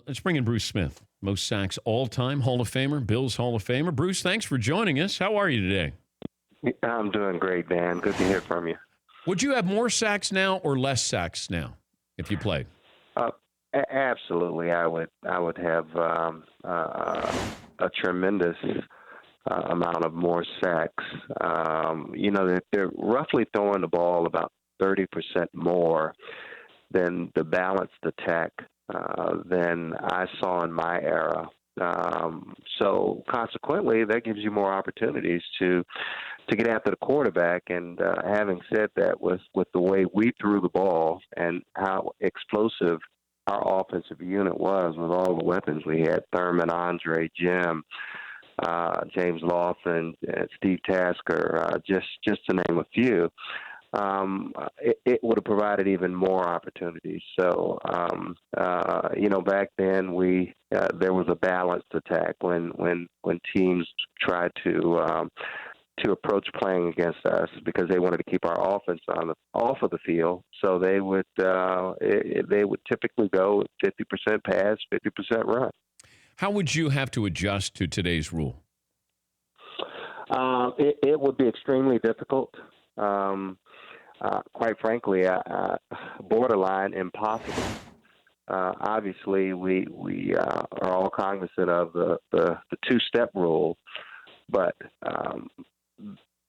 Let's bring in Bruce Smith, most sacks all time, Hall of Famer, Bills Hall of Famer. Bruce, thanks for joining us. How are you today? I'm doing great, Dan. Good to hear from you. Would you have more sacks now or less sacks now if you played? Absolutely, I would. I would have a tremendous amount of more sacks. They're roughly throwing the ball about 30% more than the balanced attack than I saw in my era. So consequently, that gives you more opportunities to get after the quarterback. And having said that, with the way we threw the ball and how explosive our offensive unit was with all the weapons we had, Thurman, Andre, Jim, James Lawson, Steve Tasker, just to name a few, it would have provided even more opportunities. So, back then there was a balanced attack when teams tried to approach playing against us because they wanted to keep our offense off of the field. So they would typically go 50% pass, 50% run. How would you have to adjust to today's rule? It would be extremely difficult. Quite frankly, borderline impossible. Obviously, we are all cognizant of the two-step rule, but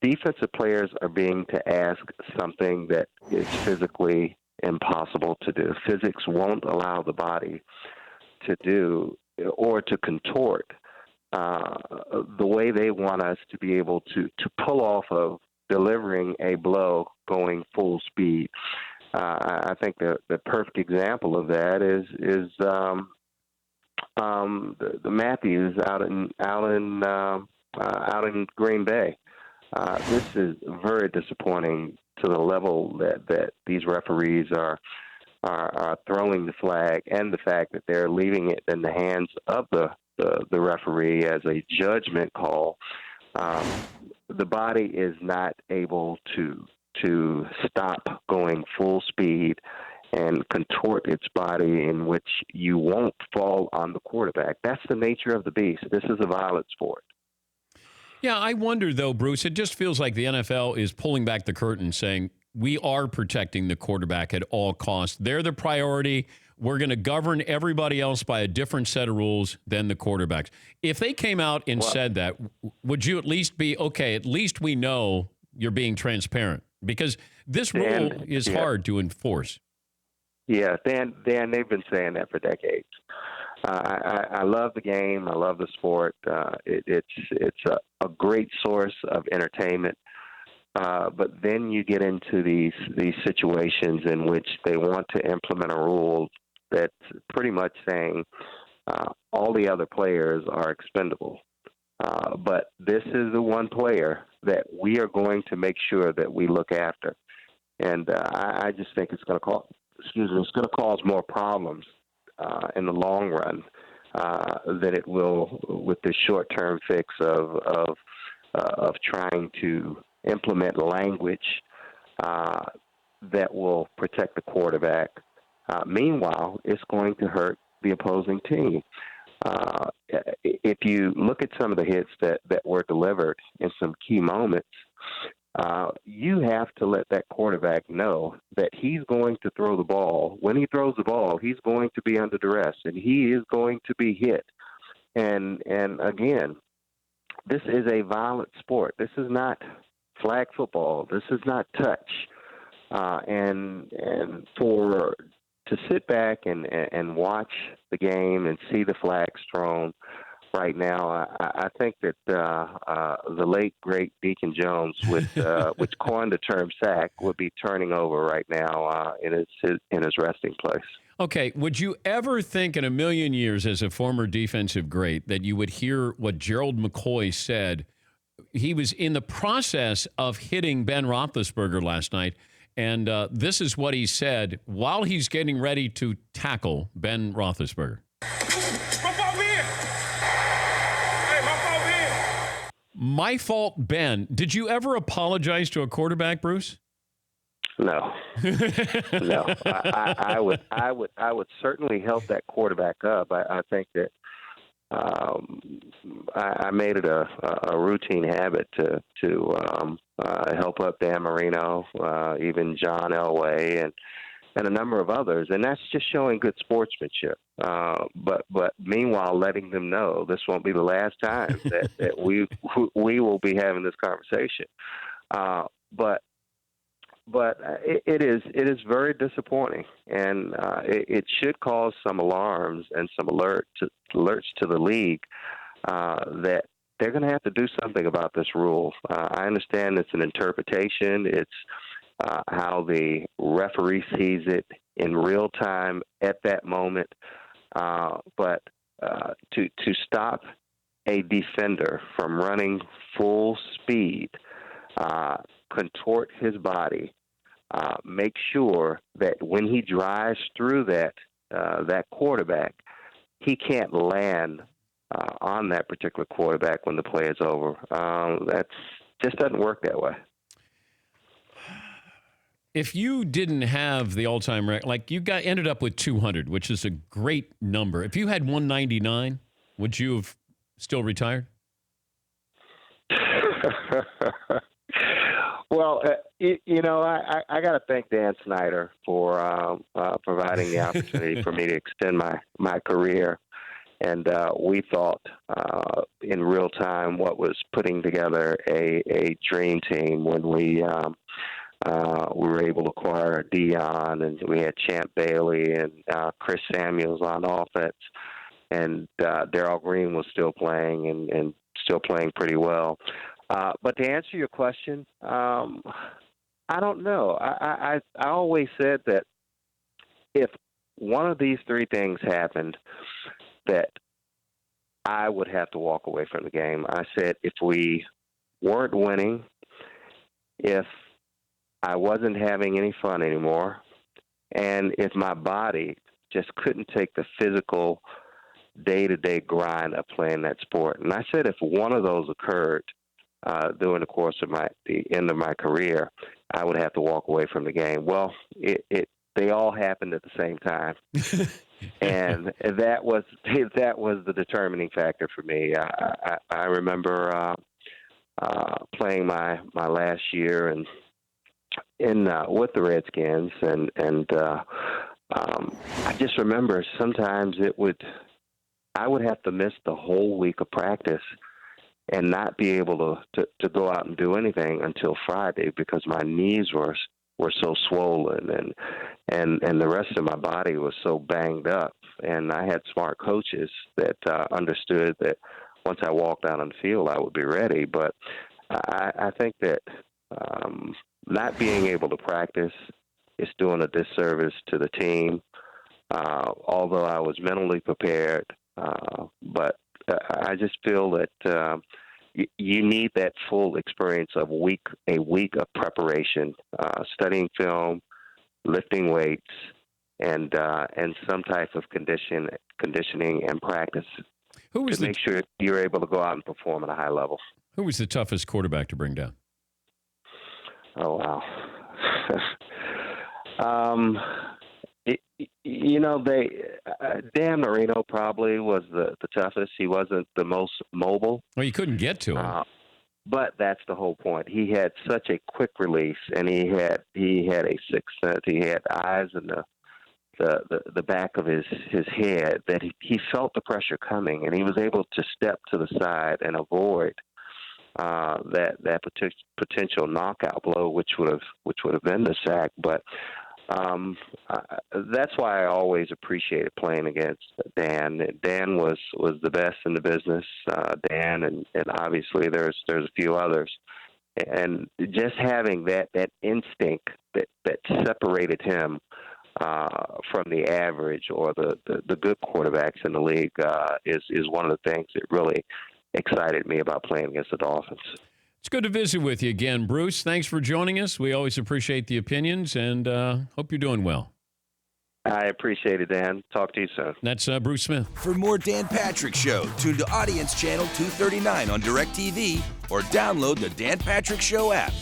defensive players are being asked something that is physically impossible to do. Physics won't allow the body to do or to contort the way they want us to be able to pull off of delivering a blow going full speed. I think the perfect example of that is the Matthews out in Green Bay. This is very disappointing to the level that these referees are throwing the flag, and the fact that they're leaving it in the hands of the referee as a judgment call. The body is not able to stop going full speed and contort its body in which you won't fall on the quarterback. That's the nature of the beast. This is a violent sport. Yeah, I wonder, though, Bruce, it just feels like the NFL is pulling back the curtain saying we are protecting the quarterback at all costs. They're the priority. We're going to govern everybody else by a different set of rules than the quarterbacks. If they came out and said that, would you at least be, okay, at least we know you're being transparent? Because this rule is hard to enforce. Yeah, Dan, they've been saying that for decades. I love the game. I love the sport. It's a great source of entertainment. But then you get into these situations in which they want to implement a rule that's pretty much saying all the other players are expendable. But this is the one player that we are going to make sure that we look after. And I just think it's going to cause more problems in the long run than it will with this short-term fix of trying to implement language that will protect the quarterback. Meanwhile, it's going to hurt the opposing team. If you look at some of the hits that were delivered in some key moments, you have to let that quarterback know that he's going to throw the ball. When he throws the ball, he's going to be under duress, and he is going to be hit. And again, this is a violent sport. This is not flag football. This is not touch. And to sit back and watch the game and see the flags thrown right now, I think that the late great Deacon Jones, which coined the term sack, would be turning over right now in his resting place. Okay, would you ever think in a million years as a former defensive great that you would hear what Gerald McCoy said? He was in the process of hitting Ben Roethlisberger last night, and this is what he said while he's getting ready to tackle Ben Roethlisberger. My fault, Ben. Did you ever apologize to a quarterback, Bruce? No, no. I would certainly help that quarterback up. I think that um, I made it a routine habit to help up Dan Marino, even John Elway, and a number of others, and that's just showing good sportsmanship. But meanwhile, letting them know this won't be the last time that we will be having this conversation. But it is very disappointing, and it should cause some alarms and some alerts to the league that they're going to have to do something about this rule. I understand it's an interpretation. It's how the referee sees it in real time at that moment. But to stop a defender from running full speed, contort his body, make sure that when he drives through that quarterback, he can't land on that particular quarterback when the play is over. That just doesn't work that way. If you didn't have the all-time record, like you ended up with 200, which is a great number. If you had 199, would you have still retired? Well, I got to thank Dan Snyder for providing the opportunity for me to extend my career. And we thought in real time what was putting together a dream team when we were able to acquire Dion, and we had Champ Bailey and Chris Samuels on offense, and Darrell Green was still playing and still playing pretty well. But to answer your question, I don't know. I always said that if one of these three things happened, that I would have to walk away from the game. I said if we weren't winning, if I wasn't having any fun anymore, and if my body just couldn't take the physical day-to-day grind of playing that sport. And I said if one of those occurred during the course of the end of my career, I would have to walk away from the game. Well, they all happened at the same time. And that was the determining factor for me. I remember playing my last year and with the Redskins, and I just remember sometimes I would have to miss the whole week of practice and not be able to go out and do anything until Friday because my knees were so swollen and the rest of my body was so banged up. And I had smart coaches that understood that once I walked out on the field, I would be ready. But I think that not being able to practice is doing a disservice to the team, although I was mentally prepared. But I just feel that you need that full experience of a week of preparation, studying film, lifting weights, and some type of conditioning and practice to make sure you're able to go out and perform at a high level. Who was the toughest quarterback to bring down? Oh, wow. Dan Marino probably was the toughest. He wasn't the most mobile. Well, you couldn't get to him. But that's the whole point. He had such a quick release, and he had a sixth sense. He had eyes in the back of his head that he felt the pressure coming, and he was able to step to the side and avoid that potential knockout blow, which would have been the sack. But that's why I always appreciated playing against Dan. Dan was the best in the business. Dan and obviously there's a few others, and just having that instinct that separated him from the average or the good quarterbacks in the league is one of the things that really excited me about playing against the Dolphins. It's good to visit with you again, Bruce. Thanks for joining us. We always appreciate the opinions, and hope you're doing well. I appreciate it, Dan. Talk to you soon. That's Bruce Smith. For more Dan Patrick Show, tune to Audience Channel 239 on DirecTV or download the Dan Patrick Show app.